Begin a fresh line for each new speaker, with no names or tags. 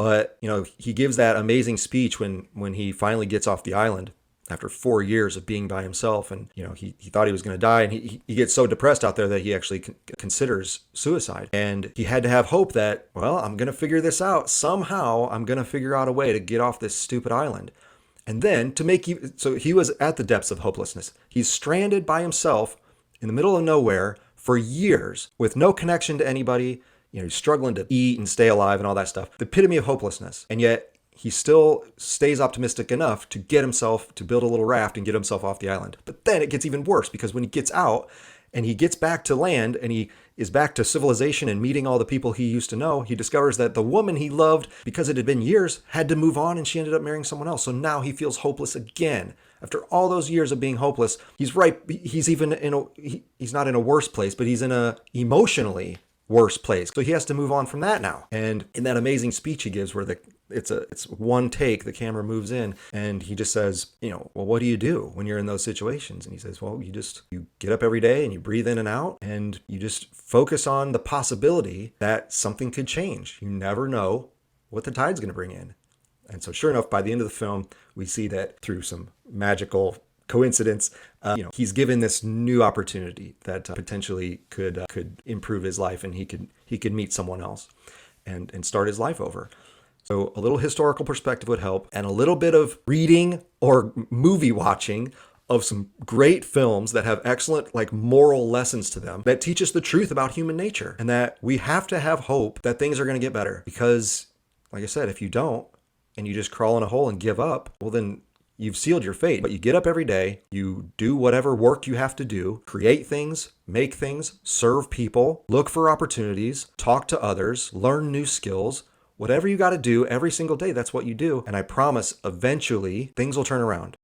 But, he gives that amazing speech when he finally gets off the island after 4 years of being by himself. And, he thought he was going to die. And he gets so depressed out there that he actually considers suicide. And he had to have hope that, well, I'm going to figure this out. Somehow I'm going to figure out a way to get off this stupid island. And then so he was at the depths of hopelessness. He's stranded by himself in the middle of nowhere for years with no connection to anybody. He's struggling to eat and stay alive and all that stuff. The epitome of hopelessness. And yet he still stays optimistic enough to get himself to build a little raft and get himself off the island. But then it gets even worse, because when he gets out and he gets back to land and he is back to civilization and meeting all the people he used to know, he discovers that the woman he loved, because it had been years, had to move on, and she ended up marrying someone else. So now he feels hopeless again. After all those years of being hopeless, he's not in a worse place, but he's in a emotionally worse place. So he has to move on from that now. And in that amazing speech he gives, where it's one take, the camera moves in, and he just says, well, what do you do when you're in those situations? And he says, well, you get up every day and you breathe in and out, and you just focus on the possibility that something could change. You never know what the tide's going to bring in. And so sure enough, by the end of the film, we see that through some magical coincidence, he's given this new opportunity that potentially could improve his life, and he could meet someone else and start his life over. So a little historical perspective would help, and a little bit of reading or movie watching of some great films that have excellent moral lessons to them, that teach us the truth about human nature, and that we have to have hope that things are going to get better. Because, like I said, if you don't, and you just crawl in a hole and give up, well, then you've sealed your fate. But you get up every day, you do whatever work you have to do, create things, make things, serve people, look for opportunities, talk to others, learn new skills. Whatever you got to do every single day, that's what you do. And I promise eventually things will turn around.